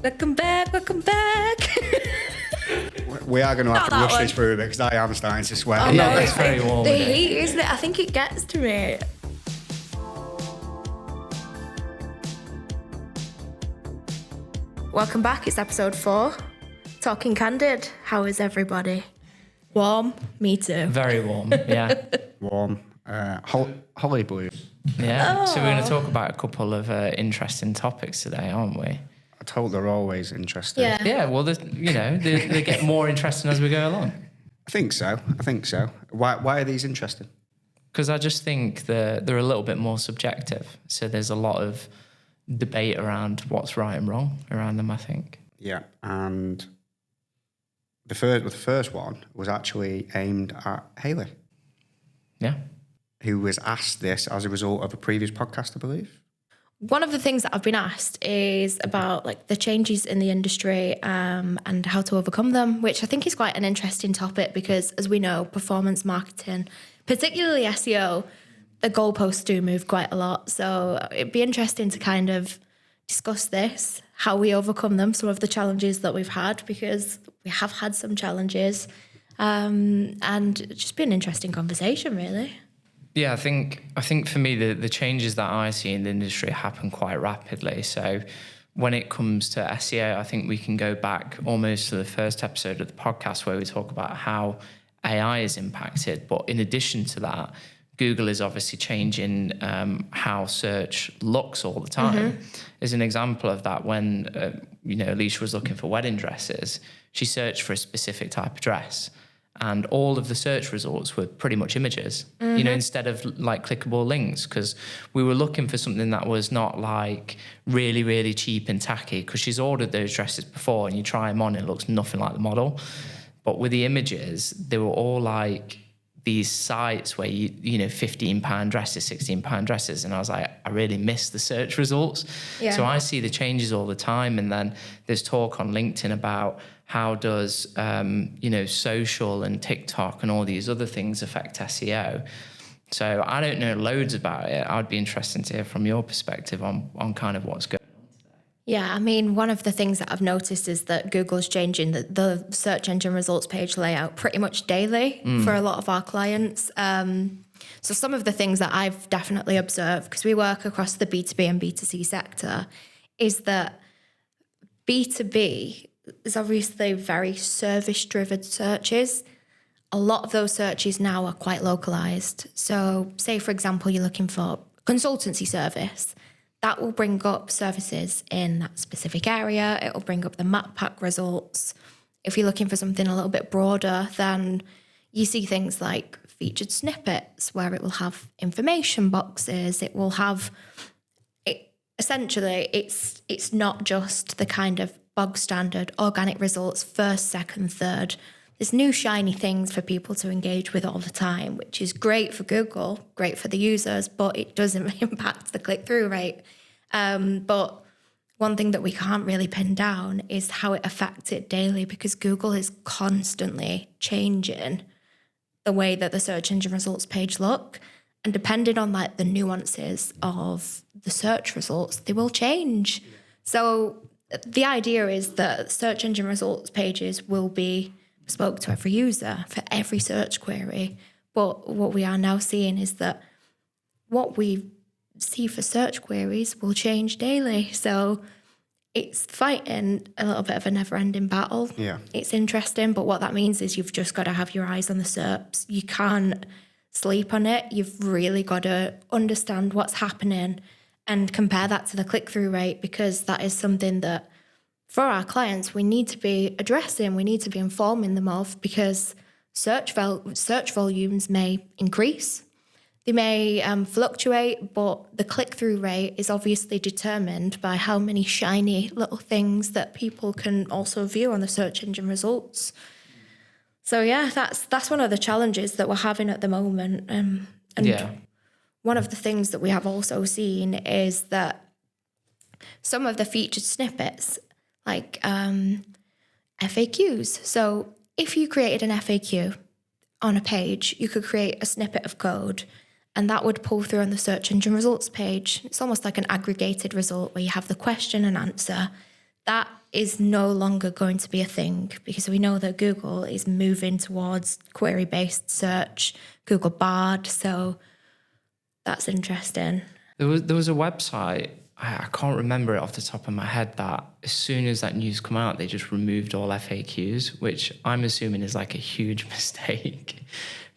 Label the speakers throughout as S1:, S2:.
S1: Welcome back.
S2: We are going to have to rush this through because I am starting to sweat.
S3: It's very warm.
S1: The heat, isn't it? I think it gets to me. Welcome back. It's episode 4. Talking Candid. How is everybody? Warm? Me too.
S3: Very warm, yeah.
S2: Warm. Holly blues.
S3: Yeah. So we're going to talk about a couple of interesting topics today, aren't we?
S2: I told they're always interesting.
S3: Yeah, well, they get more interesting as we go along.
S2: I think so. Why are these interesting?
S3: Because I just think they're a little bit more subjective. So there's a lot of debate around what's right and wrong around them, I think.
S2: Yeah, and the first one was actually aimed at Hayley.
S3: Yeah.
S2: Who was asked this as a result of a previous podcast, I believe.
S1: One of the things that I've been asked is about like the changes in the industry and how to overcome them, which I think is quite an interesting topic because, as we know, performance marketing, particularly SEO, the goalposts do move quite a lot. So it'd be interesting to kind of discuss this, how we overcome them, some of the challenges that we've had, because we have had some challenges, and it's just been an interesting conversation, really.
S3: Yeah, I think for me, the changes that I see in the industry happen quite rapidly. So when it comes to SEO, I think we can go back almost to the first episode of the podcast where we talk about how AI is impacted. But in addition to that, Google is obviously changing how search looks all the time. Mm-hmm. As an example of that, when Alicia was looking for wedding dresses, she searched for a specific type of dress. And all of the search results were pretty much images, instead of like clickable links, because we were looking for something that was not like really, really cheap and tacky, because she's ordered those dresses before and you try them on and it looks nothing like the model. But with the images, they were all like these sites where you £15 dresses, £16 dresses. And I was like, I really miss the search results. Yeah. So I see the changes all the time. And then there's talk on LinkedIn about how does, social and TikTok and all these other things affect SEO? So I don't know loads about it. I'd be interested to hear from your perspective on kind of what's going on today.
S1: Yeah, I mean, one of the things that I've noticed is that Google's changing the search engine results page layout pretty much daily for a lot of our clients. So some of the things that I've definitely observed, because we work across the B2B and B2C sector, is that B2B is obviously very service-driven searches. A lot of those searches now are quite localized. So say, for example, you're looking for consultancy service. That will bring up services in that specific area. It will bring up the map pack results. If you're looking for something a little bit broader, then you see things like featured snippets where it will have information boxes. It will have... Essentially, it's not just the kind of bog standard organic results, first, second, third. There's new shiny things for people to engage with all the time, which is great for Google, great for the users, but it doesn't impact the click-through rate. But one thing that we can't really pin down is how it affects it daily, because Google is constantly changing the way that the search engine results page look. And depending on like the nuances of the search results, they will change. So the idea is that search engine results pages will be bespoke to every user for every search query. But what we are now seeing is that what we see for search queries will change daily. So it's fighting a little bit of a never-ending battle.
S2: Yeah.
S1: It's interesting, but what that means is you've just got to have your eyes on the SERPs. You can't sleep on it. You've really got to understand what's happening and compare that to the click-through rate, because that is something that for our clients we need to be addressing, we need to be informing them of, because search volumes may increase, they may fluctuate, but the click-through rate is obviously determined by how many shiny little things that people can also view on the search engine results. So yeah, that's one of the challenges that we're having at the moment. And one of the things that we have also seen is that some of the featured snippets, like FAQs. So if you created an FAQ on a page, you could create a snippet of code and that would pull through on the search engine results page. It's almost like an aggregated result where you have the question and answer. that is no longer going to be a thing because we know that Google is moving towards query-based search, Google Bard. So that's interesting.
S3: There was a website, I can't remember it off the top of my head, that as soon as that news come out, they just removed all FAQs, which I'm assuming is like a huge mistake.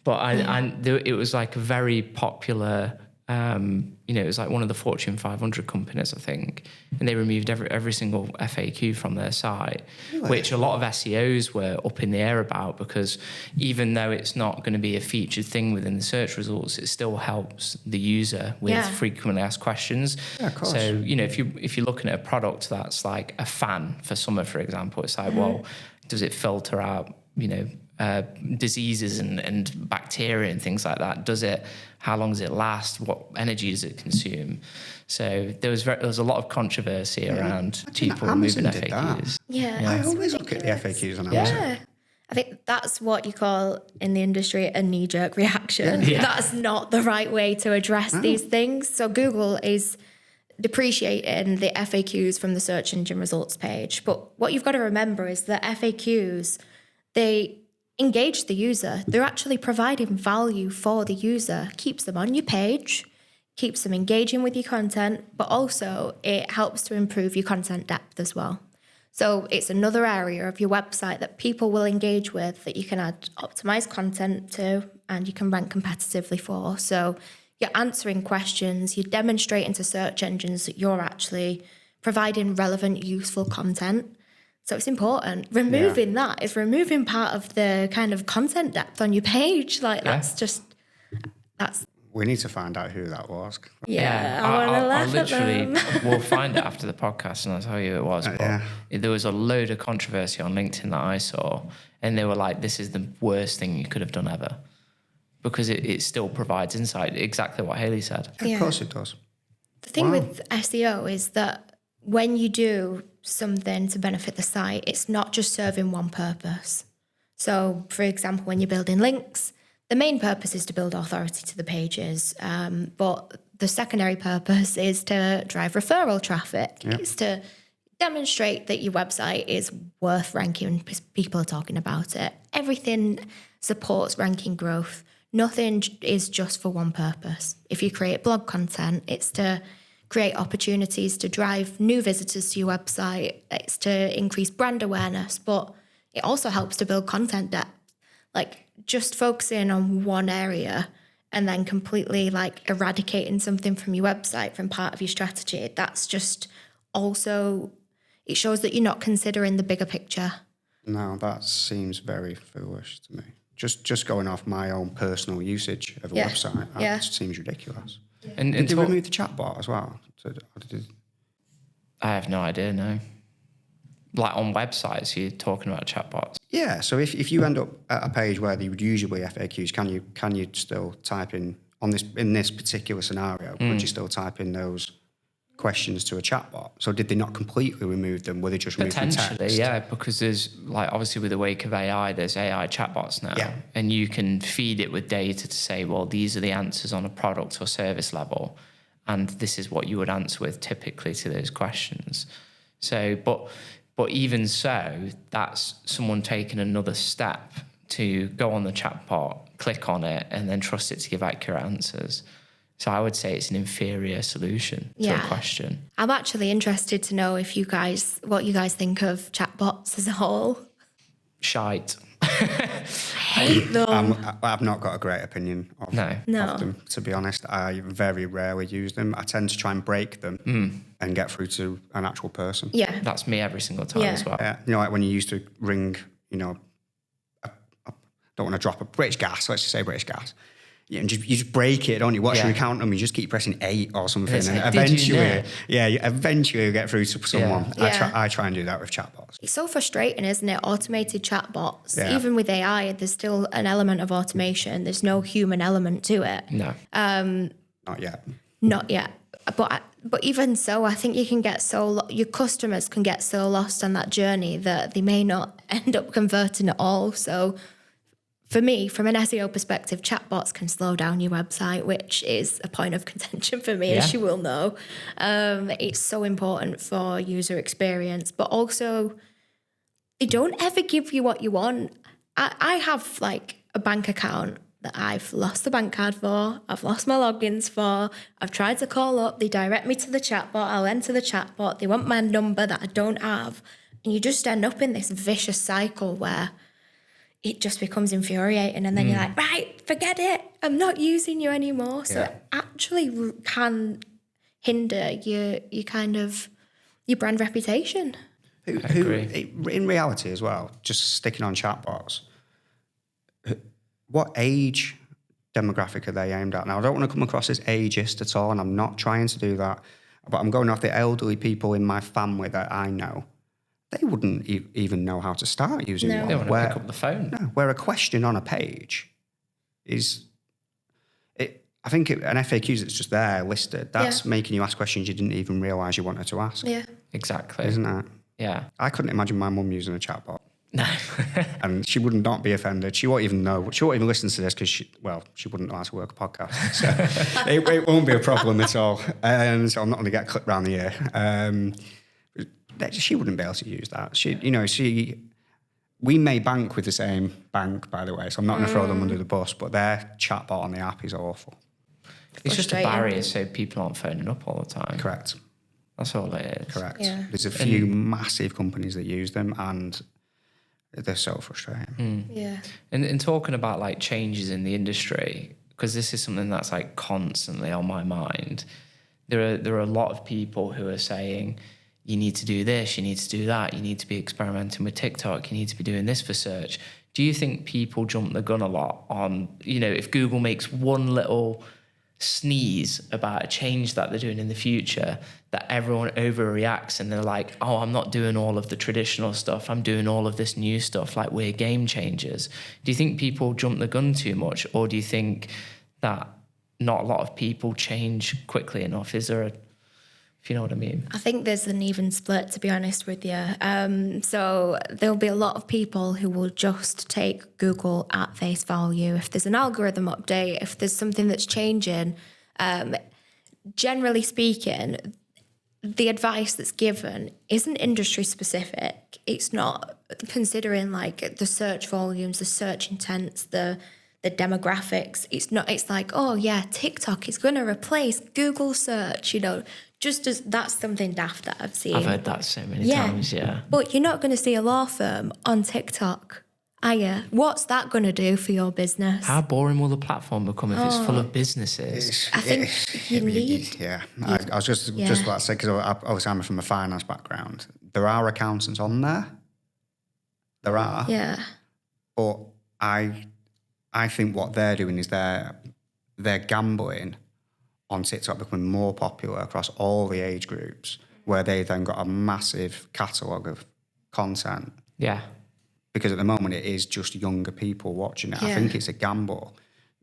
S3: But it was like a very popular, it was like one of the Fortune 500 companies, I think, and they removed every single FAQ from their site, really? Which a lot of SEOs were up in the air about, because even though it's not going to be a featured thing within the search results, it still helps the user with frequently asked questions. Yeah, of course. So, if you're looking at a product that's like a fan for summer, for example, it's like, well, does it filter out, diseases and bacteria and things like that? How long does it last? What energy does it consume? So there was a lot of controversy around people removing FAQs.
S1: I
S2: always look at the FAQs on Amazon.
S1: Yeah. I think that's what you call in the industry a knee-jerk reaction. Yeah. That's not the right way to address these things. So Google is depreciating the FAQs from the search engine results page. But what you've got to remember is that FAQs, they engage the user. They're actually providing value for the user. Keeps them on your page, keeps them engaging with your content, but also it helps to improve your content depth as well. So it's another area of your website that people will engage with, that you can add optimized content to and you can rank competitively for. So you're answering questions, you're demonstrating to search engines that you're actually providing relevant, useful content. So it's important. Removing that is removing part of the kind of content depth on your page. That's.
S2: We need to find out who that was.
S1: I want to laugh at them.
S3: We'll find it after the podcast and I'll tell you who it was. But there was a load of controversy on LinkedIn that I saw, and they were like, this is the worst thing you could have done ever. Because it still provides insight, exactly what Hayley said.
S2: Yeah, of course it does.
S1: The thing with SEO is that when you do something to benefit the site, it's not just serving one purpose. So, for example, when you're building links, the main purpose is to build authority to the pages, but the secondary purpose is to drive referral traffic. Yep. It's to demonstrate that your website is worth ranking when people are talking about it. Everything supports ranking growth. Nothing is just for one purpose. If you create blog content, it's to create opportunities to drive new visitors to your website. It's to increase brand awareness, but it also helps to build content depth. Like just focusing on one area and then completely like eradicating something from your website, from part of your strategy, that's just also, it shows that you're not considering the bigger picture.
S2: No, that seems very foolish to me. Just going off my own personal usage of a website, that seems ridiculous. And did they remove the chatbot as well?
S3: I have no idea, no. Like on websites, you're talking about chatbots?
S2: Yeah, so if you end up at a page where there would usually be FAQs, can you still type in this particular scenario? Could you still type in those questions to a chatbot? So did they not completely remove them? Were they just removing text?
S3: Potentially, yeah, because there's like obviously with the wake of AI, there's AI chatbots now, and you can feed it with data to say, well, these are the answers on a product or service level, and this is what you would answer with typically to those questions. So, but even so, that's someone taking another step to go on the chatbot, click on it, and then trust it to give accurate answers. So I would say it's an inferior solution to a question.
S1: I'm actually interested to know what you guys think of chatbots as a whole.
S3: Shite.
S1: I hate them.
S2: I've not got a great opinion of them, to be honest. I very rarely use them. I tend to try and break them and get through to an actual person.
S1: Yeah.
S3: That's me every single time as well.
S2: Like when you used to ring, I don't want to drop a British Gas, let's just say British Gas. Yeah, and you just break it, don't you? What's your count number? You just keep pressing 8 or something, and eventually, eventually you get through to someone. Yeah. I try and do that with chatbots.
S1: It's so frustrating, isn't it? Automated chatbots. Yeah. Even with AI, there's still an element of automation. There's no human element to it.
S3: No.
S2: Not yet.
S1: Not yet. But even so, I think you can get your customers can get so lost on that journey that they may not end up converting at all. So for me, from an SEO perspective, chatbots can slow down your website, which is a point of contention for me, as you will know. It's so important for user experience, but also they don't ever give you what you want. I have like a bank account that I've lost the bank card for, I've lost my logins for, I've tried to call up, they direct me to the chatbot, I'll enter the chatbot, they want my number that I don't have, and you just end up in this vicious cycle where it just becomes infuriating, and then you're like, right, forget it, I'm not using you anymore. So it actually can hinder your brand reputation.
S2: I agree. In reality as well, just sticking on chatbots, what age demographic are they aimed at? Now, I don't want to come across as ageist at all, and I'm not trying to do that, but I'm going off the elderly people in my family that I know. They wouldn't even know how to start using one.
S3: They want to pick up the phone.
S2: No, where a question on a page is, I think an FAQ that's just there listed, that's making you ask questions you didn't even realise you wanted to ask.
S1: Yeah.
S3: Exactly.
S2: Isn't it?
S3: Yeah.
S2: I couldn't imagine my mum using a chatbot.
S3: No.
S2: And she would not be offended. She won't even know. She won't even listen to this because she wouldn't know how to work a podcast. So it won't be a problem at all. So I'm not going to get clipped around the ear. She wouldn't be able to use that. We may bank with the same bank, by the way, so I'm not going to throw them under the bus, but their chatbot on the app is awful.
S3: It's just a barrier so people aren't phoning up all the time.
S2: Correct.
S3: That's all it is.
S2: Correct.
S1: Yeah.
S2: There's a few massive companies that use them, and they're so frustrating.
S1: Yeah.
S3: And talking about like changes in the industry, because this is something that's like constantly on my mind, there are a lot of people who are saying, you need to do this, you need to do that, you need to be experimenting with TikTok, you need to be doing this for search. Do you think people jump the gun a lot on, if Google makes one little sneeze about a change that they're doing in the future, that everyone overreacts and they're like, oh, I'm not doing all of the traditional stuff, I'm doing all of this new stuff, like we're game changers? Do you think people jump the gun too much, or do you think that not a lot of people change quickly enough? Is there if you know what I mean? I
S1: think there's an even split, to be honest with you. So there'll be a lot of people who will just take Google at face value. If there's an algorithm update, if there's something that's changing, generally speaking, the advice that's given isn't industry specific. It's not considering like the search volumes, the search intents, the demographics. It's like, oh yeah, TikTok is going to replace Google search, just as that's something daft that I've seen.
S3: I've heard that so many times, yeah.
S1: But you're not going to see a law firm on TikTok, are you? What's that going to do for your business?
S3: How boring will the platform become if it's full of businesses?
S1: I think you need...
S2: Yeah, I was just about to say, because obviously I'm from a finance background, there are accountants on there. There are.
S1: Yeah.
S2: But I think what they're doing is they're gambling on TikTok becoming more popular across all the age groups, where they then got a massive catalogue of content.
S3: Yeah.
S2: Because at the moment it is just younger people watching it. Yeah. I think it's a gamble.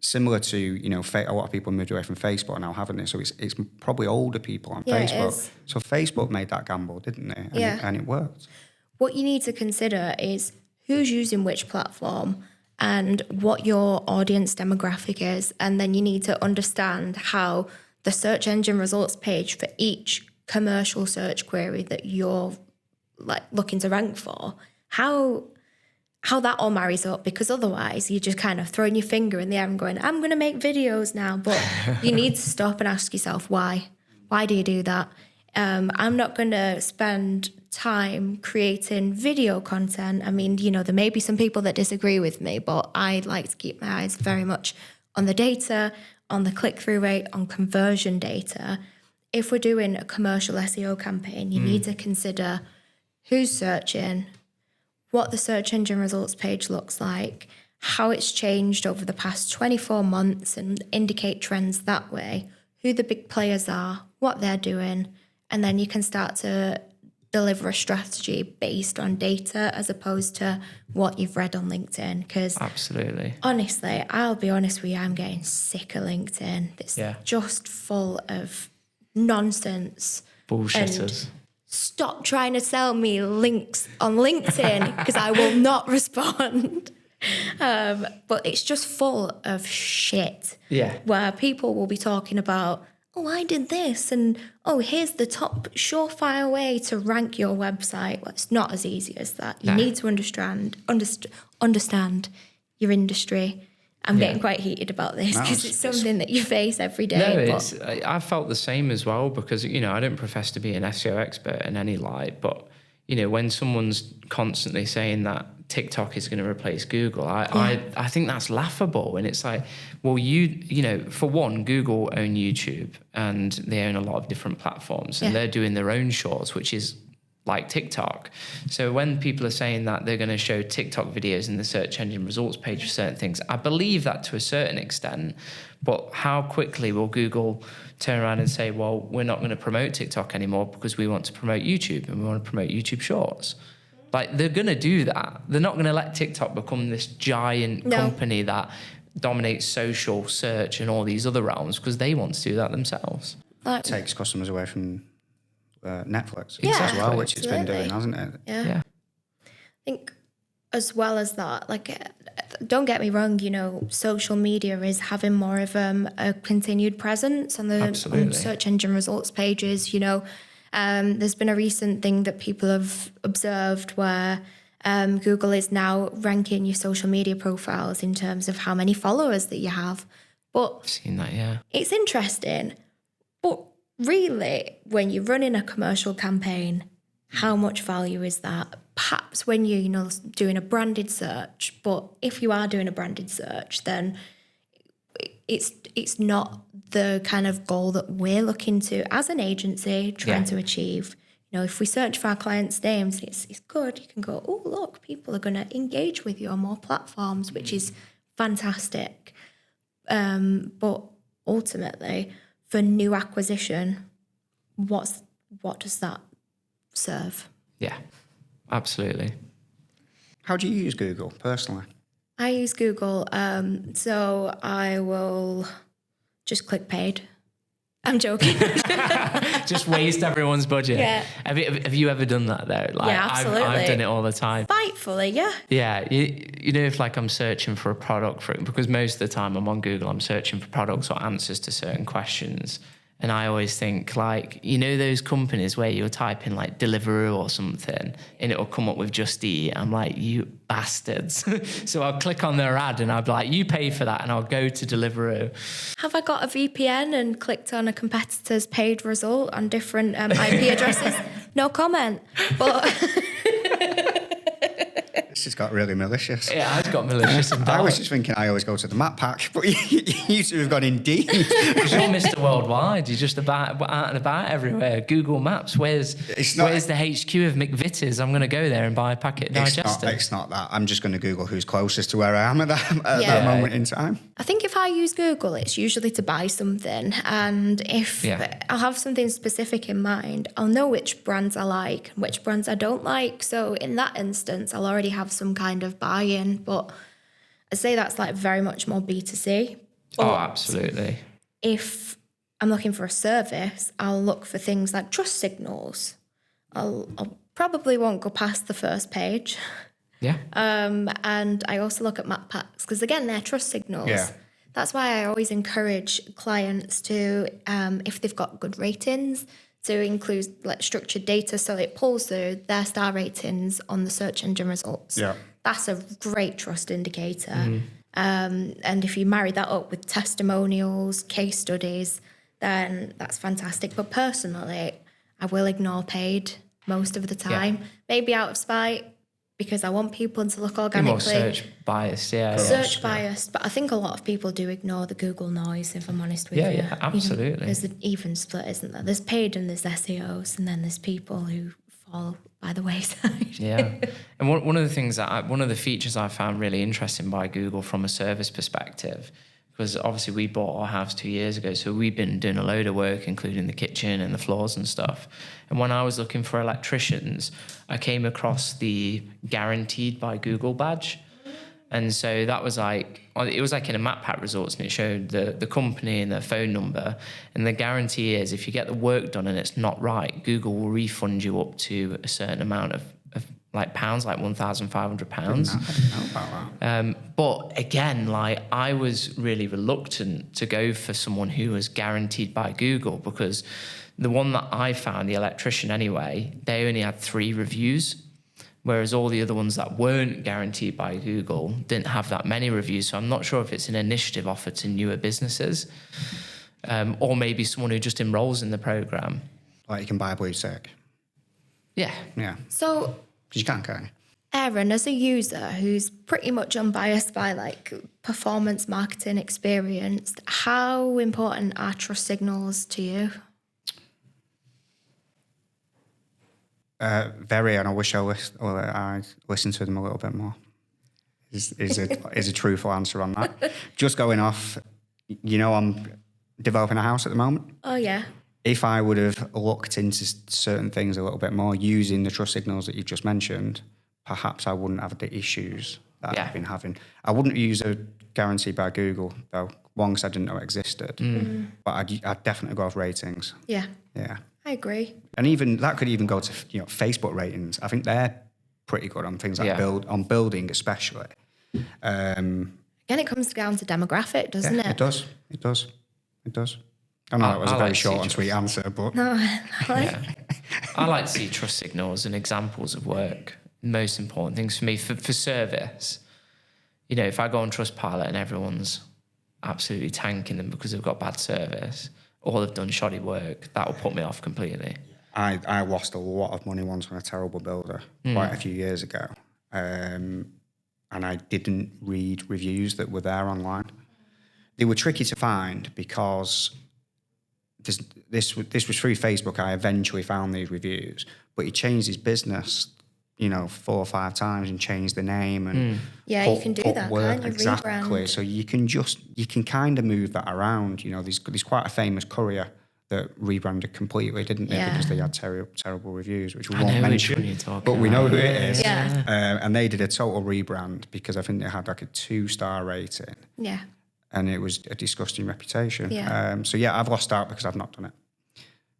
S2: Similar to, a lot of people moved away from Facebook now, haven't they? So it's probably older people on Facebook. So Facebook made that gamble, didn't they? And it worked.
S1: What you need to consider is who's using which platform and what your audience demographic is. And then you need to understand how the search engine results page for each commercial search query that you're like looking to rank for, how that all marries up, because otherwise you're just kind of throwing your finger in the air and going, I'm going to make videos now. But you need to stop and ask yourself, why? Why do you do that? I'm not going to spend time creating video content. I mean, there may be some people that disagree with me, but I like to keep my eyes very much on the data, on the click-through rate, on conversion data. If we're doing a commercial SEO campaign, you need to consider who's searching, what the search engine results page looks like, how it's changed over the past 24 months and indicate trends that way, who the big players are, what they're doing, and then you can start to deliver a strategy based on data as opposed to what you've read on LinkedIn. Because
S3: absolutely,
S1: honestly, I'll be honest with you, I'm getting sick of LinkedIn. It's just full of nonsense.
S3: Bullshitters.
S1: Stop trying to sell me links on LinkedIn because I will not respond. But it's just full of shit.
S3: Yeah.
S1: Where people will be talking about, oh, I did this, and oh, here's the top surefire way to rank your website. Well, it's not as easy as that. You need to understand your industry. I'm getting quite heated about this because it's something that you face every day.
S3: No, I felt the same as well because, I don't profess to be an SEO expert in any light, but, when someone's constantly saying that TikTok is going to replace Google, I think that's laughable. And it's like, well, for one, Google own YouTube and they own a lot of different platforms and they're doing their own shorts, which is like TikTok. So when people are saying that they're going to show TikTok videos in the search engine results page for certain things, I believe that to a certain extent, but how quickly will Google turn around and say, well, we're not going to promote TikTok anymore because we want to promote YouTube and we want to promote YouTube Shorts? Like, they're going to do that. They're not going to let TikTok become this giant company that dominates social, search and all these other realms because they want to do that themselves.
S2: It takes customers away from Netflix
S1: as
S2: well, which it's been doing, hasn't it?
S1: Yeah. I think as well as that, don't get me wrong, social media is having more of a continued presence on the search engine results pages. There's been a recent thing that people have observed where Google is now ranking your social media profiles in terms of how many followers that you have. But
S3: I've seen that, yeah.
S1: It's interesting, but really, when you're running a commercial campaign, how much value is that? Perhaps when you're, doing a branded search, but if you are doing a branded search, then it's not the kind of goal that we're looking to as an agency trying to achieve. If we search for our clients' names, it's good. You can go, oh, look, people are going to engage with you on more platforms, which is fantastic. But ultimately, for new acquisition, what does that serve?
S3: Yeah, absolutely.
S2: How do you use Google personally?
S1: I use Google, so I will just click paid. I'm joking.
S3: Just waste everyone's budget.
S1: Yeah.
S3: Have you ever done that though?
S1: Yeah, absolutely.
S3: I've done it all the time.
S1: Spitefully, yeah.
S3: Yeah, if I'm searching for a product because most of the time I'm on Google, I'm searching for products or answers to certain questions. And I always think those companies where you'll type in like Deliveroo or something and it'll come up with Just Eat. I'm like, you bastards. So I'll click on their ad and I'll be like, you pay for that, and I'll go to Deliveroo.
S1: Have I got a VPN and clicked on a competitor's paid result on different IP addresses? No comment. But
S2: It's just got really malicious.
S3: Yeah, it's got malicious and dark.
S2: I was just thinking I always go to the map pack, but you two have gone Indeed.
S3: Because you're Mr. Worldwide. You're just out and about everywhere. Google Maps. Where's the HQ of McVitie's? I'm going to go there and buy a packet of digester.
S2: It's not that. I'm just going to Google who's closest to where I am at that moment in time.
S1: I think if I use Google, it's usually to buy something. And if I'll have something specific in mind, I'll know which brands I like and which brands I don't like. So in that instance, I'll already have some kind of buy-in. But I'd say that's very much more B2C. But
S3: absolutely.
S1: If I'm looking for a service, I'll look for things like trust signals. I'll probably won't go past the first page.
S3: Yeah.
S1: And I also look at map packs because, again, they're trust signals.
S2: Yeah.
S1: That's why I always encourage clients to, if they've got good ratings, to include structured data so it pulls through their star ratings on the search engine results.
S2: Yeah.
S1: That's a great trust indicator. Mm-hmm. And if you marry that up with testimonials, case studies, then that's fantastic. But personally, I will ignore paid most of the time. Yeah. Maybe out of spite, because I want people to look organically.
S3: More search biased, yeah.
S1: Search biased, but I think a lot of people do ignore the Google noise, if I'm honest with you.
S3: Yeah, absolutely.
S1: There's an even split, isn't there? There's paid and there's SEOs, and then there's people who fall by the wayside.
S3: Yeah. And one of the things one of the features I found really interesting by Google from a service perspective, because obviously we bought our house 2 years ago, so we've been doing a load of work, including the kitchen and the floors and stuff. And when I was looking for electricians, I came across the Guaranteed by Google badge. And so that was it was in a map pack results, and it showed the company and their phone number. And the guarantee is if you get the work done and it's not right, Google will refund you up to a certain amount of like pounds, like £1,500.
S2: I didn't know about that.
S3: But again, like I was really reluctant to go for someone who was guaranteed by Google, because the one that I found, the electrician anyway, they only had 3 reviews, whereas all the other ones that weren't guaranteed by Google didn't have that many reviews. So I'm not sure if it's an initiative offered to newer businesses, or maybe someone who just enrolls in the program.
S2: Like you can buy a blue tick.
S3: Yeah.
S2: Yeah.
S1: So,
S2: Because you can't, you?
S1: Aaron, as a user who's pretty much unbiased by like performance marketing experience, how important are trust signals to you?
S2: Very, and I wish I listened to them a little bit more. Is a truthful answer on that. Just going off, I'm developing a house at the moment.
S1: Oh, yeah.
S2: If I would have looked into certain things a little bit more using the trust signals that you've just mentioned, perhaps I wouldn't have the issues that I've been having. I wouldn't use a guarantee by Google, though, one, because I didn't know it existed. But I'd definitely go off ratings.
S1: Yeah.
S2: Yeah.
S1: I agree.
S2: And even that could even go to Facebook ratings. I think they're pretty good on things like on building especially.
S1: Again, it comes down to demographic, doesn't it?
S2: It does. I know that was a very short and sweet answer, but...
S1: No,
S3: I like to see trust signals and examples of work. Most important things for me, for service. If I go on Trustpilot and everyone's absolutely tanking them because they've got bad service or they've done shoddy work, that will put me off completely.
S2: I lost a lot of money once on a terrible builder quite a few years ago. And I didn't read reviews that were there online. They were tricky to find because... This was through Facebook. I eventually found these reviews, but he changed his business, 4 or 5 times and changed the name and
S1: you can do that, can't you?
S2: Exactly.
S1: Rebrand.
S2: So you can kind of move that around. There's quite a famous courier that rebranded completely, didn't they?
S1: Yeah.
S2: Because they had terrible reviews, which we
S3: I
S2: won't
S3: know
S2: mention.
S3: which one you're talking
S2: but we know
S3: about.
S2: who it is.
S1: Yeah.
S2: And they did a total rebrand because I think they had like a 2-star rating.
S1: Yeah.
S2: And it was a disgusting reputation.
S1: Yeah.
S2: I've lost out because I've not done it.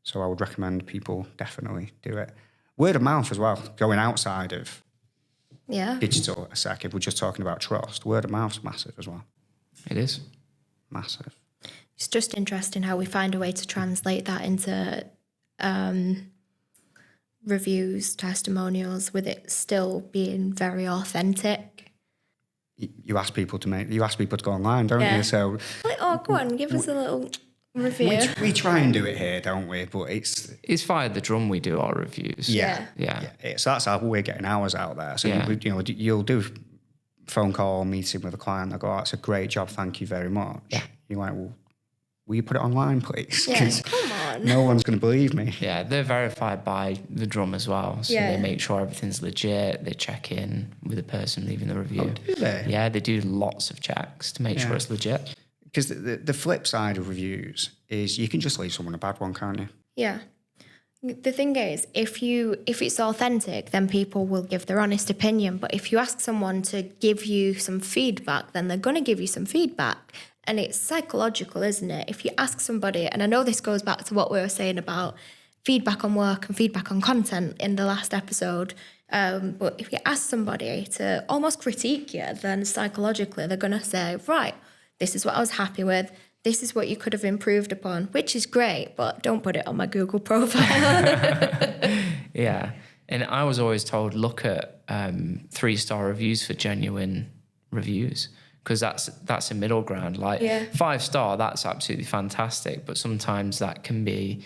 S2: So I would recommend people definitely do it. Word of mouth as well, going outside of digital a sec. If we're just talking about trust, word of mouth's massive as well.
S3: It is.
S2: Massive.
S1: It's just interesting how we find a way to translate that into reviews, testimonials, with it still being very authentic.
S2: You ask people to go online, don't you? So,
S1: go on, give us a little review.
S2: We try and do it here, don't we? But
S3: It's via the drum we do our reviews.
S2: Yeah. So that's how we're getting ours out there. So you'll do phone call meeting with a client. They go, "Oh, it's a great job, thank you very much."
S3: Yeah.
S2: You're like, "Well, will you put it online, please?"
S1: Yeah, come on.
S2: No one's going to believe me.
S3: Yeah, they're verified by the drum as well. So they make sure everything's legit. They check in with the person leaving the review.
S2: Oh, do they?
S3: Yeah, they do lots of checks to make sure it's legit.
S2: Because the flip side of reviews is you can just leave someone a bad one, can't you?
S1: Yeah. The thing is, if it's authentic, then people will give their honest opinion. But if you ask someone to give you some feedback, then they're going to give you some feedback. And it's psychological, isn't it? If you ask somebody, and I know this goes back to what we were saying about feedback on work and feedback on content in the last episode, but if you ask somebody to almost critique you, then psychologically they're going to say, right, this is what I was happy with, this is what you could have improved upon, which is great, but don't put it on my Google profile.
S3: Yeah. And I was always told, look at 3-star reviews for genuine reviews, because that's a middle ground. 5-star, that's absolutely fantastic, but sometimes that can be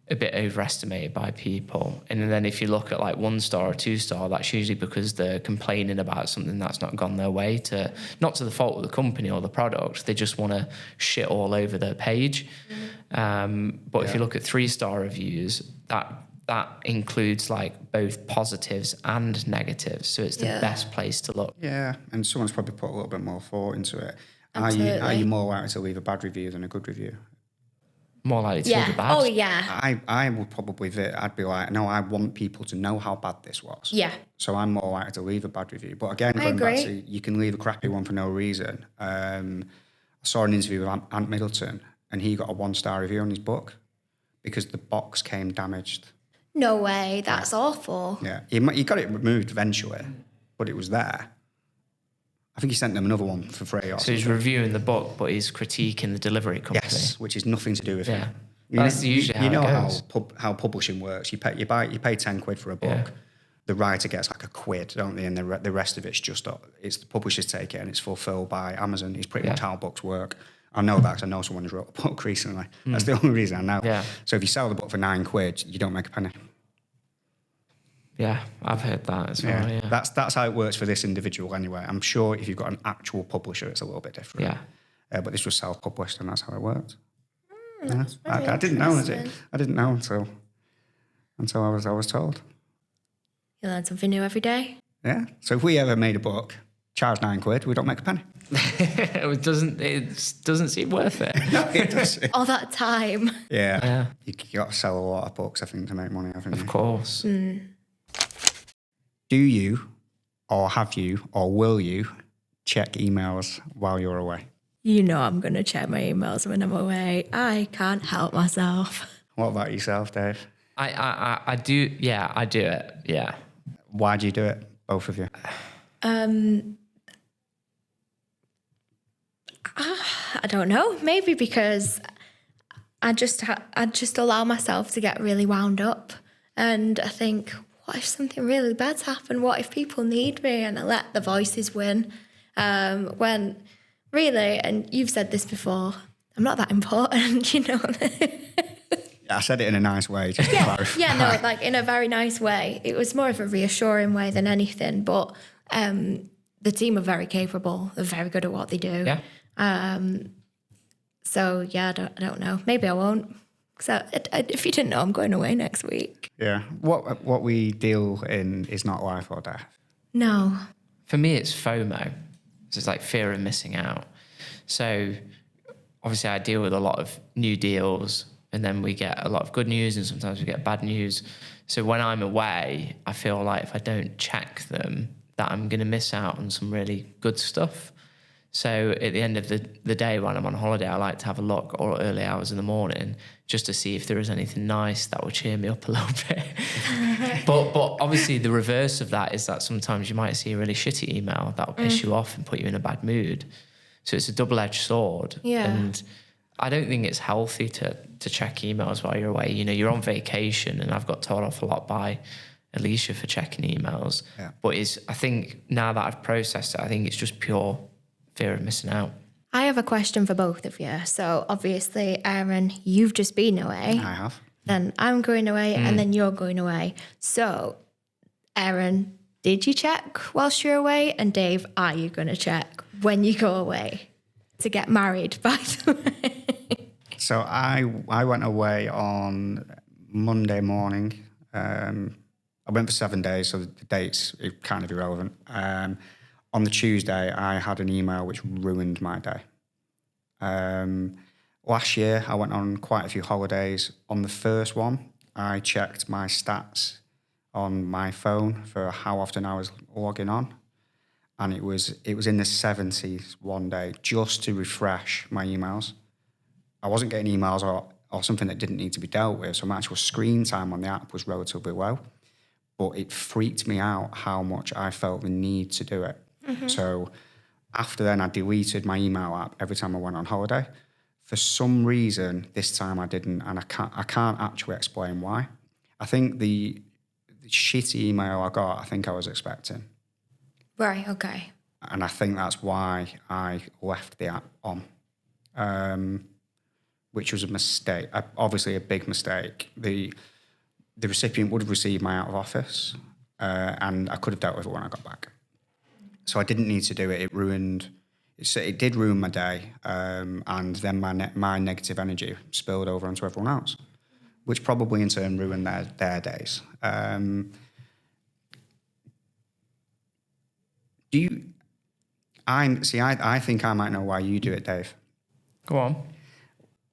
S3: a bit overestimated by people. And then if you look at 1-star or 2-star, that's usually because they're complaining about something that's not gone their way, not to the fault of the company or the product. They just want to shit all over their page. But if you look at 3-star reviews, that includes both positives and negatives. So it's the best place to look.
S2: Yeah, and someone's probably put a little bit more thought into it.
S1: Absolutely.
S2: Are you more likely to leave a bad review than a good review?
S3: More likely to leave a bad.
S1: Oh, yeah.
S2: I would probably, I'd be like, no, I want people to know how bad this was.
S1: Yeah.
S2: So I'm more likely to leave a bad review. But again, going back to, you can leave a crappy one for no reason. I saw an interview with Ant Middleton, and he got a 1-star review on his book because the box came damaged.
S1: No way. That's awful.
S2: Yeah. He got it removed eventually, but it was there. I think he sent them another one for free.
S3: So he's reviewing the book, but he's critiquing the delivery company.
S2: Yes, which is nothing to do with him.
S3: That's usually how it goes.
S2: How publishing works. You pay 10 quid for a book. Yeah. The writer gets like a quid, don't they? And the rest of it's just it's the publishers take it and it's fulfilled by Amazon. It's pretty much how books work. I know that because I know someone who's wrote a book recently. That's the only reason I know.
S3: Yeah.
S2: So if you sell the book for 9 quid, you don't make a penny.
S3: Yeah, I've heard that as well. Yeah.
S2: That's how it works for this individual anyway. I'm sure if you've got an actual publisher, it's a little bit different.
S3: Yeah.
S2: But this was self-published and that's how it worked.
S1: I
S2: didn't know it. I didn't know until I was told.
S1: You learn something new every day.
S2: Yeah. So if we ever made a book, charge 9 quid, we don't make a penny.
S3: It doesn't seem worth it.
S2: No, it doesn't.
S1: All that time.
S2: Yeah. You got to sell a lot of books, I think, to make money, haven't you?
S3: Of course.
S2: Do you, or have you, or will you check emails while you're away?
S1: You know I'm going to check my emails when I'm away. I can't help myself.
S2: What about yourself, Dave?
S3: I do. Yeah, I do it. Yeah.
S2: Why do you do it, both of you?
S1: I don't know. Maybe because I just allow myself to get really wound up, and I think, what if something really bad's happened? What if people need me? And I let the voices win. When really, and you've said this before, I'm not that important, you know.
S2: I said it in a nice way, just to clarify.
S1: Yeah, no, like in a very nice way. It was more of a reassuring way than anything. But the team are very capable. They're very good at what they do.
S3: Yeah.
S1: So yeah, I don't know. Maybe I won't. So if you didn't know, I'm going away next week.
S2: Yeah. What we deal in is not life or death.
S1: No.
S3: For me, it's FOMO. So it's like fear of missing out. So obviously I deal with a lot of new deals and then we get a lot of good news and sometimes we get bad news. So when I'm away, I feel like if I don't check them, that I'm going to miss out on some really good stuff. So at the end of the day when I'm on holiday, I like to have a look or early hours in the morning just to see if there is anything nice that will cheer me up a little bit. But obviously the reverse of that is that sometimes you might see a really shitty email that will piss you off and put you in a bad mood. So it's a double-edged sword.
S1: Yeah.
S3: And I don't think it's healthy to check emails while you're away. You know, you're on vacation and I've got told off a lot by Alicia for checking emails.
S2: Yeah.
S3: But I think now that I've processed it, I think it's just pure fear of missing out.
S1: I have a question for both of you. So obviously, Aaron, you've just been away.
S2: I have.
S1: Then I'm going away and then you're going away. So, Aaron, did you check whilst you're away? And Dave, are you going to check when you go away to get married, by the way?
S2: So I went away on Monday morning. I went for 7 days, so the dates are kind of irrelevant. On the Tuesday, I had an email which ruined my day. Last year, I went on quite a few holidays. On the first one, I checked my stats on my phone for how often I was logging on. And it was in the 70s one day, just to refresh my emails. I wasn't getting emails or something that didn't need to be dealt with, so my actual screen time on the app was relatively low. But it freaked me out how much I felt the need to do it. Mm-hmm. So after then, I deleted my email app every time I went on holiday. For some reason, this time I didn't, and I can't actually explain why. I think the shitty email I got, I think I was expecting.
S1: Right, okay.
S2: And I think that's why I left the app on, which was a mistake, obviously a big mistake. The recipient would have received my out of office, and I could have dealt with it when I got back. So I didn't need to do it. It did ruin my day, and then my negative energy spilled over onto everyone else, which probably in turn ruined their days. I think I might know why you do it, Dave.
S3: Go on.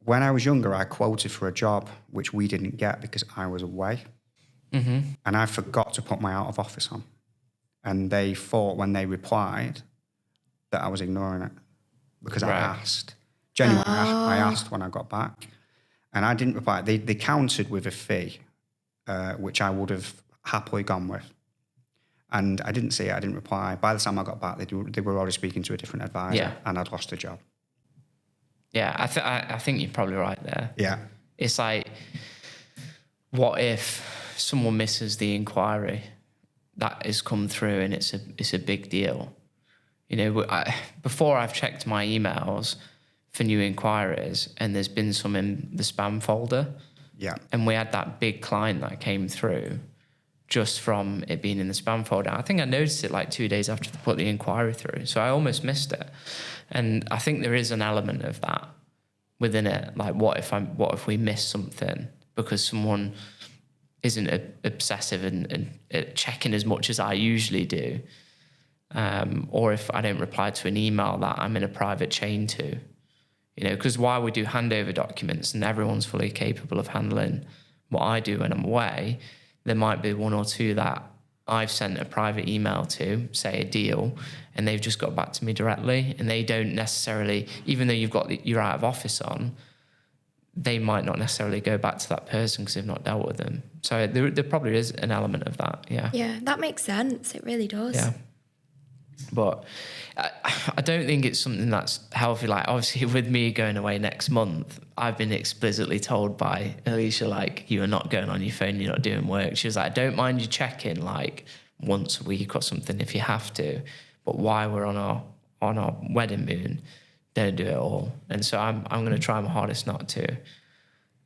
S2: When I was younger, I quoted for a job which we didn't get because I was away. Mm-hmm. And I forgot to put my out of office on. And they thought when they replied that I was ignoring it because I asked. Genuinely, I asked when I got back. And I didn't reply. They countered with a fee. which I would have happily gone with. And I didn't see it, I didn't reply. By the time I got back, they were already speaking to a different advisor, and I'd lost the job.
S3: Yeah, I think you're probably right there.
S2: Yeah.
S3: It's like, what if someone misses the inquiry that has come through and it's a big deal? You know, before I've checked my emails for new inquiries and there's been some in the spam folder.
S2: Yeah.
S3: And we had that big client that came through just from it being in the spam folder. I think I noticed it like 2 days after they put the inquiry through. So I almost missed it. And I think there is an element of that within it. Like, what if we miss something because someone isn't obsessive and checking as much as I usually do? Or if I don't reply to an email that I'm in a private chain to, you know, because while we do handover documents and everyone's fully capable of handling what I do when I'm away, there might be one or two that I've sent a private email to, say a deal, and they've just got back to me directly, and they don't necessarily, even though you've got your out of office on, they might not necessarily go back to that person because they've not dealt with them. So there probably is an element of that, yeah.
S1: Yeah, that makes sense. It really does.
S3: Yeah. But I don't think it's something that's healthy. Like, obviously, with me going away next month, I've been explicitly told by Alicia, like, you are not going on your phone, you're not doing work. She was like, I don't mind you checking, like, once a week or something if you have to. But while we're on our wedding moon, don't do it all. And so I'm going to try my hardest not to.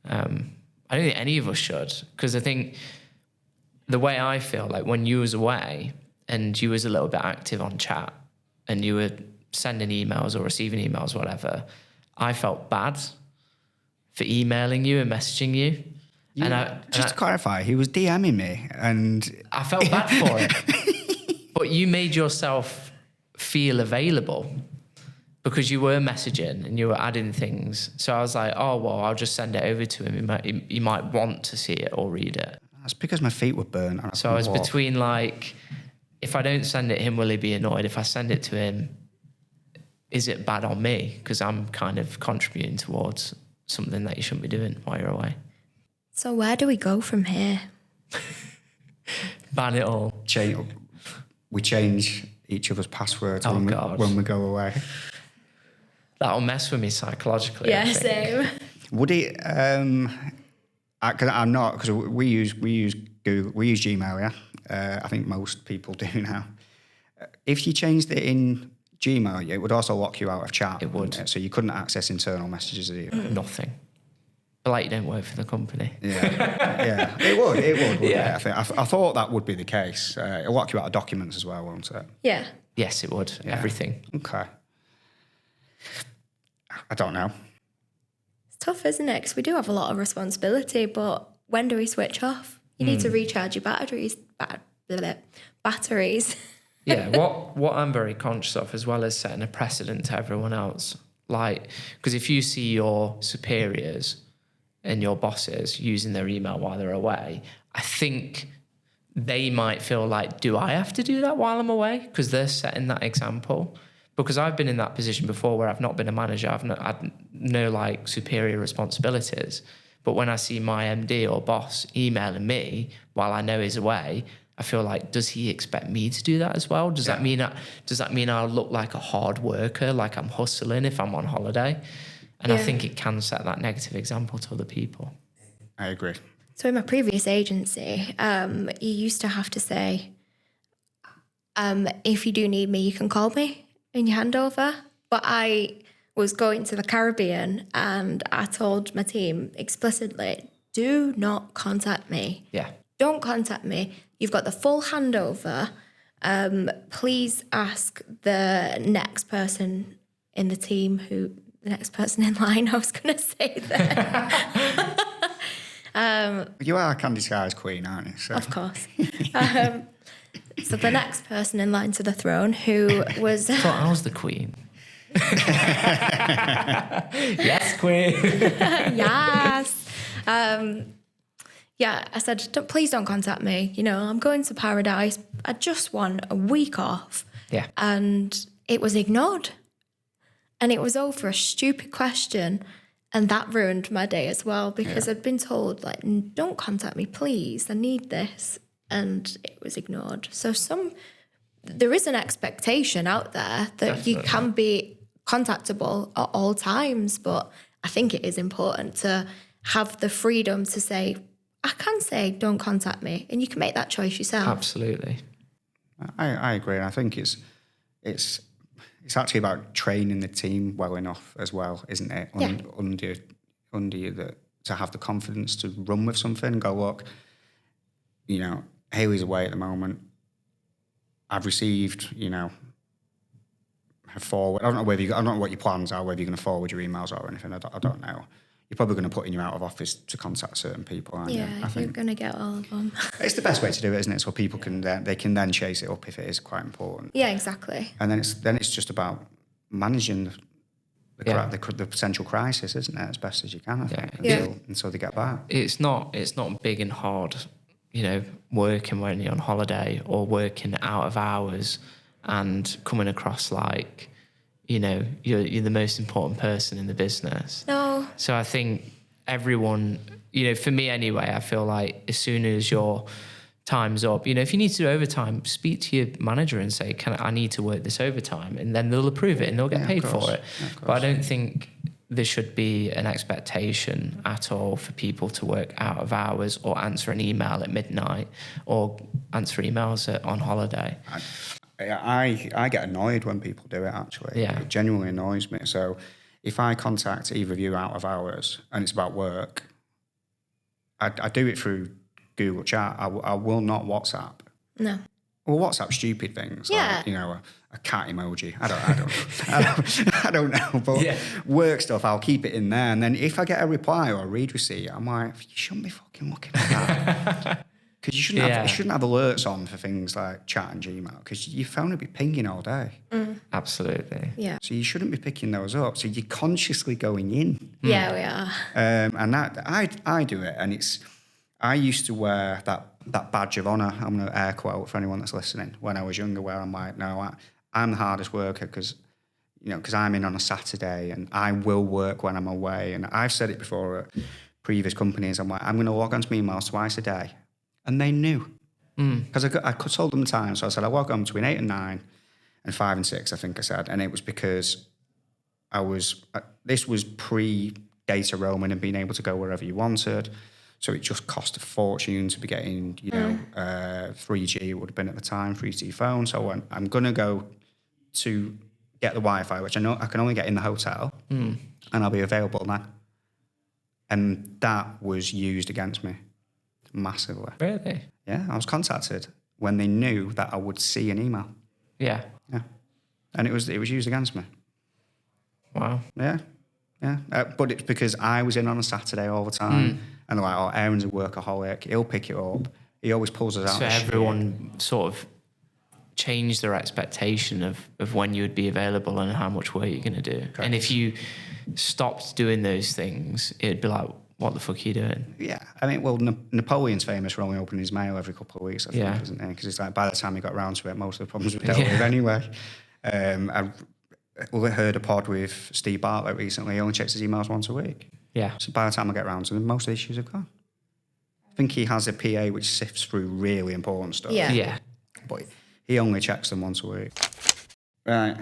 S3: I don't think any of us should, because I think the way I feel, like, when you was away and you was a little bit active on chat and you were sending emails or receiving emails, whatever, I felt bad for emailing you and messaging you.
S2: To clarify, he was DMing me and
S3: I felt bad for it. But you made yourself feel available because you were messaging and you were adding things. So I was like, oh, well, I'll just send it over to him. He might want to see it or read it.
S2: That's because my feet were burnt.
S3: So I was between, like, if I don't send it to him, will he be annoyed? If I send it to him, is it bad on me? Because I'm kind of contributing towards something that you shouldn't be doing while you're away.
S1: So where do we go from here?
S3: Ban it all.
S2: We change each other's passwords when we go away.
S3: That'll mess with me psychologically.
S1: Yeah, same.
S2: Would it? Because I'm not, because we use Google, we use Gmail, yeah. I think most people do now. If you changed it in Gmail, it would also lock you out of chat.
S3: It would.
S2: So you couldn't access internal messages either.
S3: Nothing. But like, you don't work for the company.
S2: Yeah. It would.
S3: Yeah.
S2: I thought that would be the case. It'll lock you out of documents as well, won't it?
S1: Yeah.
S3: Yes, it would. Yeah. Everything.
S2: Okay. I don't know.
S1: It's tough, isn't it? Because we do have a lot of responsibility, but when do we switch off? You need to recharge your batteries. Batteries.
S3: Yeah, what I'm very conscious of, as well as setting a precedent to everyone else, like, because if you see your superiors and your bosses using their email while they're away, I think they might feel like, do I have to do that while I'm away? Because they're setting that example. Because I've been in that position before where I've not been a manager, I've had no like superior responsibilities. But when I see my MD or boss emailing me while I know he's away, I feel like, does he expect me to do that as well? Does that mean I look like a hard worker, like I'm hustling if I'm on holiday? And I think it can set that negative example to other people.
S2: I agree.
S1: So in my previous agency, you used to have to say, if you do need me, you can call me in your handover. But I was going to the Caribbean and I told my team explicitly, do not contact me.
S3: Yeah.
S1: Don't contact me. You've got the full handover. Please ask the next person in the team the next person in line, I was going to say that.
S2: You are Candidsky's queen, aren't you? So.
S1: Of course. So the next person in line to the throne, who was...
S3: I thought I was the queen. Yes, queen.
S1: Yes. I said, please don't contact me. You know, I'm going to paradise. I just want a week off.
S3: Yeah.
S1: And it was ignored. And it was over a stupid question. And that ruined my day as well, because I'd been told, like, don't contact me, please. I need this. And it was ignored. So there is an expectation out there that you can be contactable at all times. But I think it is important to have the freedom to say, I can say, don't contact me. And you can make that choice yourself.
S3: Absolutely.
S2: I agree. And I think it's actually about training the team well enough as well, isn't it? Under you to have the confidence to run with something and go, look, you know, Hayley's away at the moment. I've received, you know, her forward. I don't know what your plans are, whether you're going to forward your emails or anything. I don't know. You're probably going to put in your out of office to contact certain people, aren't you?
S1: Yeah, you're going to get all of them.
S2: It's the best way to do it, isn't it? So people can then chase it up if it is quite important.
S1: Yeah, exactly.
S2: And then it's just about managing the potential crisis, isn't it? As best as you can, I think, until they get back.
S3: It's not big and hard, you know, working when you're on holiday or working out of hours and coming across like, you know, you're the most important person in the business.
S1: No.
S3: So I think everyone, you know, for me anyway, I feel like as soon as your time's up, you know, if you need to do overtime, speak to your manager and say, I need to work this overtime, and then they'll approve it and they'll get paid for it. But I don't think there should be an expectation at all for people to work out of hours or answer an email at midnight or answer emails on holiday.
S2: I get annoyed when people do it, actually.
S3: Yeah.
S2: It genuinely annoys me. So if I contact either of you out of hours and it's about work, I do it through Google Chat. I will not WhatsApp.
S1: No.
S2: Well, WhatsApp stupid things, like, you know, a cat emoji. I don't know. But work stuff, I'll keep it in there. And then if I get a reply or a read receipt, I'm like, you shouldn't be fucking looking at that. Because you shouldn't have alerts on for things like chat and Gmail, because your phone will be pinging all day.
S1: Mm.
S3: Absolutely.
S1: Yeah.
S2: So you shouldn't be picking those up. So you're consciously going in.
S1: Yeah, we are.
S2: And that I do it, and I used to wear that badge of honour. I'm going to air quote for anyone that's listening. When I was younger, where I'm like, no, I'm the hardest worker because I'm in on a Saturday and I will work when I'm away. And I've said it before at previous companies. I'm like, I'm going to log onto my emails twice a day. And they knew. Because I told them the time. So I said, I log on between 8 and 9 and 5 and 6, I think I said. And it was because this was pre-data roaming and being able to go wherever you wanted. So it just cost a fortune to be getting, 3G, it would have been at the time, 3G phone. So I'm going to go to get the Wi-Fi, which I know I can only get in the hotel, and I'll be available then. And that was used against me massively.
S3: Really?
S2: Yeah, I was contacted when they knew that I would see an email.
S3: Yeah.
S2: Yeah. And it was used against me.
S3: Wow.
S2: Yeah. Yeah. But it's because I was in on a Saturday all the time. And they're like, oh, Aaron's a workaholic. He'll pick it up. He always pulls us out.
S3: So everyone sort of changed their expectation of when you would be available and how much work you're going to do. Correct. And if you stopped doing those things, it'd be like, what the fuck are you doing?
S2: Yeah. I mean, well, Napoleon's famous for only opening his mail every couple of weeks, I think, isn't he? Because it's like, by the time he got around to it, most of the problems were dealt with anyway. I heard a pod with Steve Bartlett recently. He only checks his emails once a week.
S3: Yeah.
S2: So by the time I get around to them, most of the issues have gone. I think he has a PA which sifts through really important stuff.
S1: Yeah.
S3: Yeah.
S2: But he only checks them once a week. Right.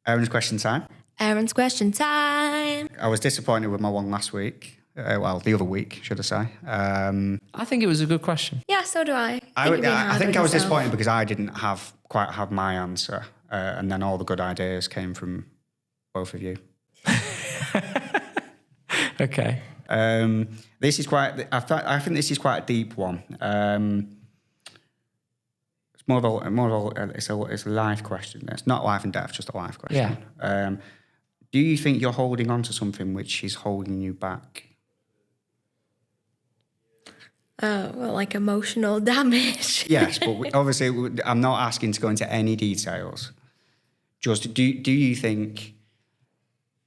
S2: Aaron's question time.
S1: Aaron's question time.
S2: I was disappointed with my one last week. The other week, should I say.
S3: I think it was a good question.
S1: Yeah, so do I.
S2: I think I was disappointed because I didn't quite have my answer. And then all the good ideas came from both of you.
S3: Okay.
S2: This is quite. I think this is quite a deep one. It's more of a. It's a life question. It's not life and death, just a life question.
S3: Yeah.
S2: Do you think you're holding on to something which is holding you back?
S1: Well, like emotional damage.
S2: Yes, but obviously, I'm not asking to go into any details. Just do you think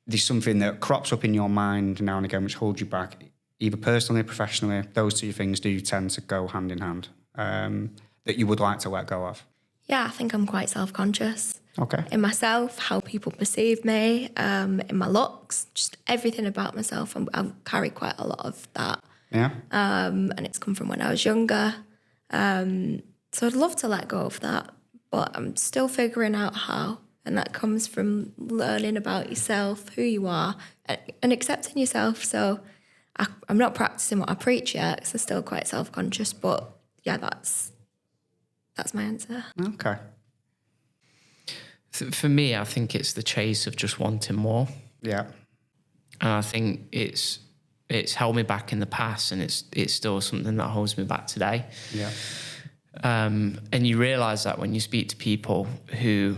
S2: there's something that crops up in your mind now and again which holds you back, either personally or professionally? Those two things do tend to go hand in hand, that you would like to let go of?
S1: Yeah, I think I'm quite self-conscious.
S2: Okay.
S1: In myself, how people perceive me, in my looks, just everything about myself. I carry quite a lot of that.
S2: Yeah.
S1: And it's come from when I was younger. So I'd love to let go of that, but I'm still figuring out how. And that comes from learning about yourself, who you are, and accepting yourself. So I'm not practicing what I preach yet, because I'm still quite self-conscious. But yeah, that's my answer.
S2: Okay.
S3: For me, I think it's the chase of just wanting more.
S2: Yeah.
S3: And I think it's held me back in the past, and it's still something that holds me back today.
S2: Yeah.
S3: And you realise that when you speak to people who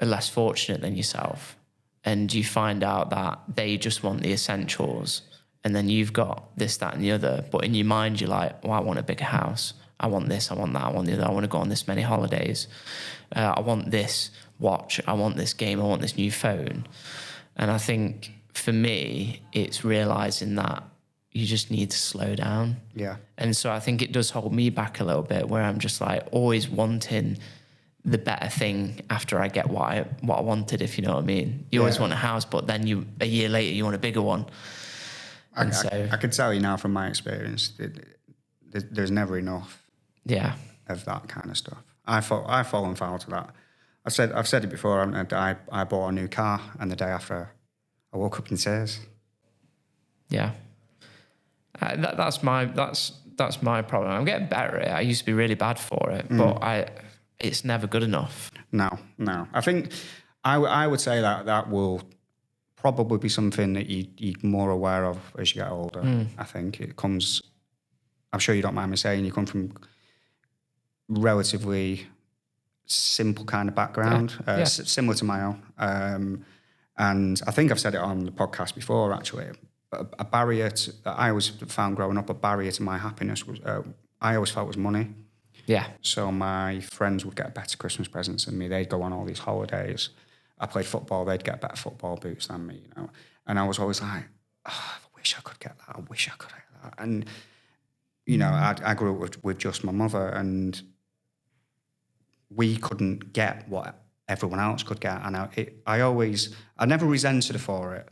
S3: are less fortunate than yourself, and you find out that they just want the essentials, and then you've got this, that, and the other. But in your mind, you're like, well, I want a bigger house. I want this, I want that, I want the other. I want to go on this many holidays. I want this watch. I want this game. I want this new phone. And I think for me, it's realising that you just need to slow down.
S2: Yeah.
S3: And so I think it does hold me back a little bit, where I'm just like always wanting the better thing after I get what I wanted, if you know what I mean. You always want a house, but then a year later you want a bigger one.
S2: I could tell you now from my experience, there's never enough.
S3: Yeah.
S2: Of that kind of stuff. I've fallen foul to that. I've said it before. I bought a new car, and the day after, I woke up in tears.
S3: Yeah. That's my problem. I'm getting better at it. I used to be really bad for it, but it's never good enough. No.
S2: I think I would say that will probably be something that you're more aware of as you get older. I think it comes. I'm sure you don't mind me saying you come from relatively simple kind of background, similar to my own. And I think I've said it on the podcast before, actually. A barrier that I always found growing up, a barrier to my happiness was I always felt was money.
S3: Yeah.
S2: So my friends would get better Christmas presents than me. They'd go on all these holidays. I played football. They'd get better football boots than me, And I was always like, I wish I could get that. I wish I could get that. And, I grew up with just my mother, and we couldn't get what everyone else could get. And I never resented her for it.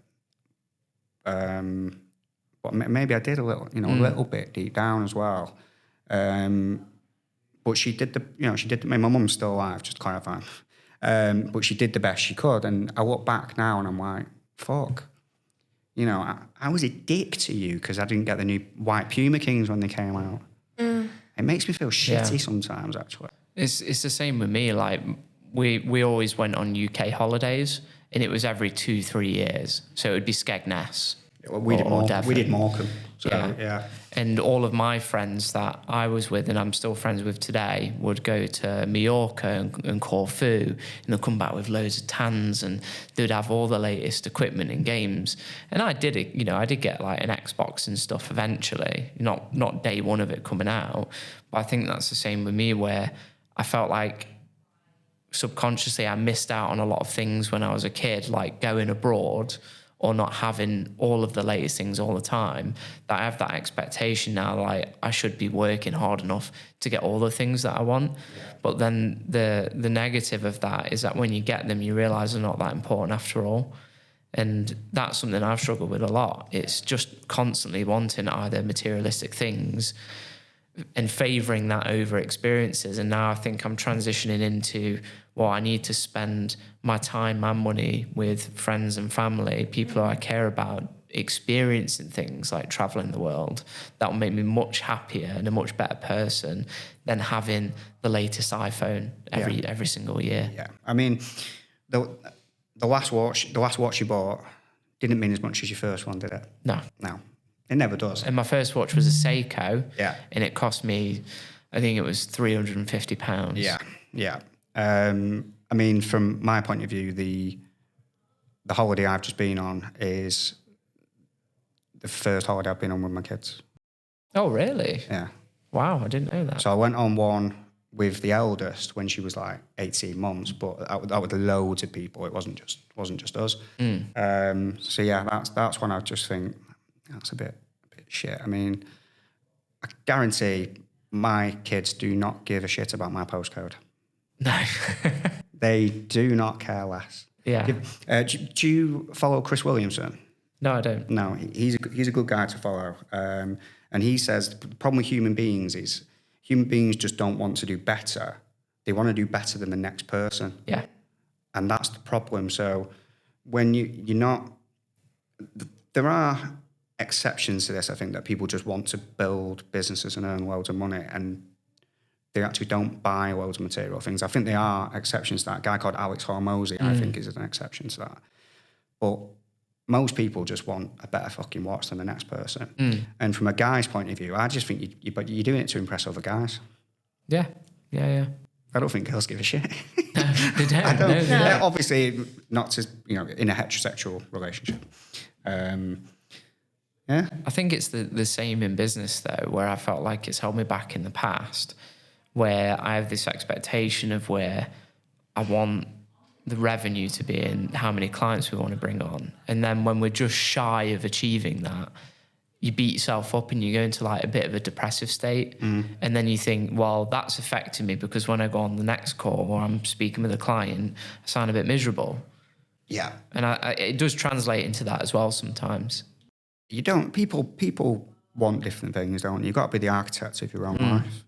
S2: But maybe I did a little, a little bit deep down as well. But she did my mum's still alive, just to clarify. But she did the best she could. And I look back now and I'm like, fuck. I was a dick to you because I didn't get the new white Puma Kings when they came out. It makes me feel shitty sometimes, actually.
S3: It's the same with me. Like, we always went on UK holidays, and it was every 2-3 years. So it would be Skegness.
S2: We did Morecambe. So, yeah.
S3: And all of my friends that I was with, and I'm still friends with today, would go to Mallorca and Corfu, and they'll come back with loads of tans, and they'd have all the latest equipment and games. And I did it, I did get like an Xbox and stuff eventually, not day one of it coming out. But I think that's the same with me, where I felt like subconsciously I missed out on a lot of things when I was a kid, like going abroad or not having all of the latest things all the time, that I have that expectation now, like I should be working hard enough to get all the things that I want. Yeah. But then the negative of that is that when you get them, you realise they're not that important after all. And that's something I've struggled with a lot. It's just constantly wanting either materialistic things and favouring that over experiences. And now I think I'm transitioning into, well, I need to spend my time and money with friends and family, people who I care about, experiencing things like travelling the world. That will make me much happier and a much better person than having the latest iPhone every single year.
S2: Yeah, I mean, the last watch you bought didn't mean as much as your first one, did it?
S3: No.
S2: It never does.
S3: And my first watch was a Seiko.
S2: Yeah.
S3: And it cost me, I think it was £350.
S2: Yeah. I mean, from my point of view, the holiday I've just been on is the first holiday I've been on with my kids.
S3: Oh, really?
S2: Yeah.
S3: Wow, I didn't know that.
S2: So I went on one with the eldest when she was like 18 months, but that was loads of people. It wasn't just us. So yeah, that's when I just think that's a bit shit. I mean, I guarantee my kids do not give a shit about my postcode.
S3: No.
S2: They do not care less.
S3: Yeah.
S2: Do you follow Chris Williamson?
S3: No, I don't.
S2: No, he's a good guy to follow. And he says the problem with human beings is human beings just don't want to do better. They want to do better than the next person.
S3: Yeah.
S2: And that's the problem. So when you're not... There are exceptions to this, I think, that people just want to build businesses and earn loads of money, and they actually don't buy loads of material things. I think there are exceptions to that. A guy called Alex Hormozy, I think, is an exception to that. But most people just want a better fucking watch than the next person. And from a guy's point of view, I just think you're doing it to impress other guys.
S3: Yeah. Yeah.
S2: I don't think girls give a shit.
S3: No, they don't.
S2: I don't.
S3: No, they don't.
S2: Obviously, not to, in a heterosexual relationship. Yeah.
S3: I think it's the same in business, though, where I felt like it's held me back in the past, where I have this expectation of where I want the revenue to be and how many clients we want to bring on. And then when we're just shy of achieving that, you beat yourself up and you go into like a bit of a depressive state. And then you think, well, that's affecting me because when I go on the next call or I'm speaking with a client, I sound a bit miserable.
S2: Yeah.
S3: And it does translate into that as well sometimes.
S2: You don't, people want different things, don't you? You've got to be the architect of your own life.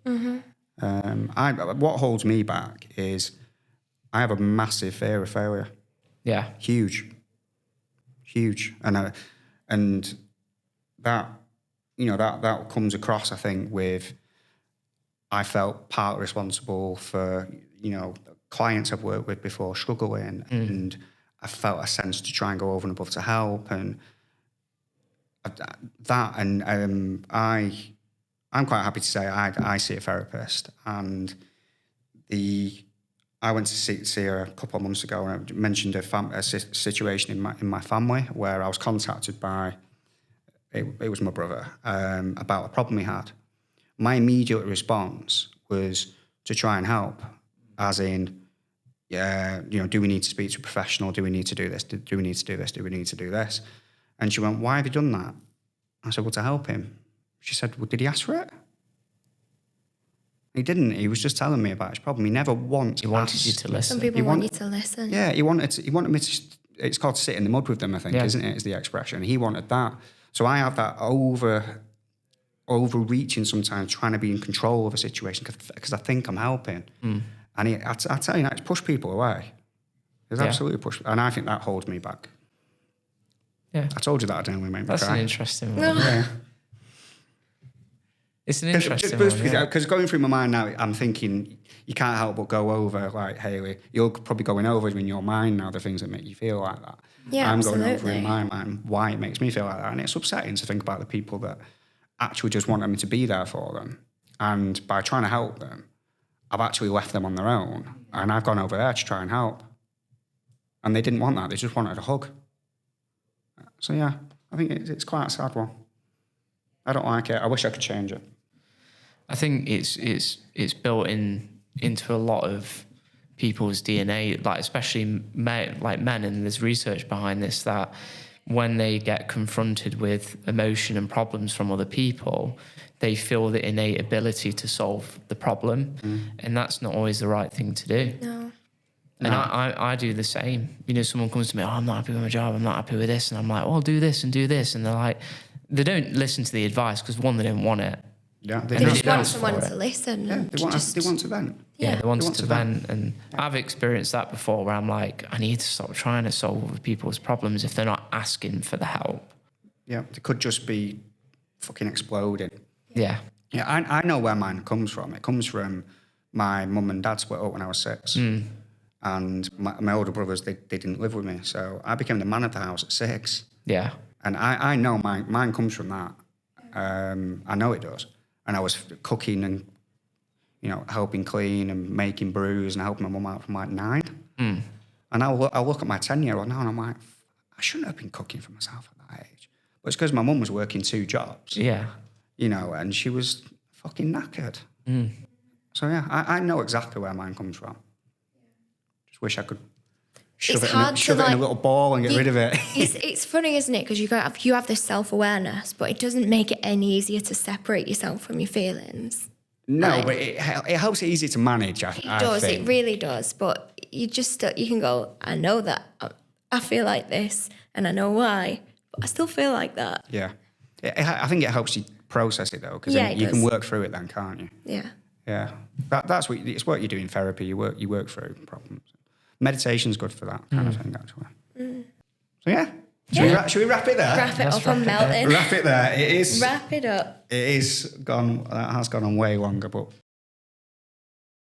S2: What holds me back is I have a massive fear of failure.
S3: Yeah.
S2: Huge. And that, that comes across, I think, with, I felt partly responsible for, clients I've worked with before struggling, and I felt a sense to try and go over and above to help, and that, and I'm quite happy to say I see a therapist, and I went to see her a couple of months ago, and I mentioned a situation in my family where I was contacted by, it was my brother, about a problem he had. My immediate response was to try and help, as in, do we need to speak to a professional? Do we need to do this? Do we need to do this? Do we need to do this? And she went, why have you done that? I said, well, to help him. She said, well, did he ask for it? He didn't. He was just telling me about his problem. He never once
S3: He wanted you to listen.
S1: Some people want you to listen.
S2: Yeah, he wanted me to, it's called sit in the mud with them, I think, isn't it? Is the expression. He wanted that. So I have that overreaching sometimes, trying to be in control of a situation because I think I'm helping. And I tell you, it's pushed people away. It's absolutely pushed. And I think that holds me back.
S3: Yeah.
S2: I told you that I didn't make me
S3: That's
S2: cry.
S3: an interesting one.
S2: Yeah.
S3: It's an interesting one.
S2: Because going through my mind now, I'm thinking you can't help but go over, like, Hayley, you're probably going over in your mind now the things that make you feel like that.
S1: Yeah,
S2: I'm
S1: absolutely.
S2: going over in my mind why it makes me feel like that. And it's upsetting to think about the people that actually just want me to be there for them. And by trying to help them, I've actually left them on their own. And I've gone over there to try and help. And they didn't want that. They just wanted a hug. So, yeah, I think it's quite a sad one. I don't like it. I wish I could change it.
S3: I think it's built into a lot of people's DNA, like especially men, and there's research behind this, that when they get confronted with emotion and problems from other people, they feel the innate ability to solve the problem. And that's not always the right thing to do.
S1: No.
S3: And I do the same. Someone comes to me, I'm not happy with my job, I'm not happy with this. And I'm like, do this and do this. And they're like, they don't listen to the advice because, one, they don't want it.
S2: Yeah,
S1: they just want someone to listen.
S2: Yeah, they want to vent.
S3: Yeah, they want to vent. And I've experienced that before where I'm like, I need to stop trying to solve other people's problems if they're not asking for the help.
S2: Yeah, they could just be fucking exploding.
S3: Yeah.
S2: Yeah, I know where mine comes from. It comes from my mum and dad split up when I was 6. And my older brothers, they didn't live with me. So I became the man of the house at 6.
S3: Yeah.
S2: And I know mine comes from that. I know it does. And I was cooking and, helping clean and making brews and helping my mum out from like 9. And I'll look at my 10-year-old now and I'm like, I shouldn't have been cooking for myself at that age. But it's because my mum was working 2 jobs.
S3: Yeah.
S2: And she was fucking knackered. So, yeah, I know exactly where mine comes from. Just wish I could shove it in a little ball and get rid of it.
S1: It's funny, isn't it? Because you have this self-awareness, but it doesn't make it any easier to separate yourself from your feelings.
S2: No, but it helps it easy to manage, I
S1: does,
S2: think.
S1: it really does. But you can go, I know that I feel like this and I know why, but I still feel like that.
S2: Yeah. I think it helps you process it though, because you can work through it then, can't you?
S1: Yeah.
S2: Yeah. It's what you do in therapy. You work through problems. Meditation's good for that kind of thing, actually. So yeah. Should we wrap it there?
S1: Wrap it up on melting.
S2: Wrap it there. It is.
S1: Wrap it up.
S2: It is gone. That has gone on way longer, but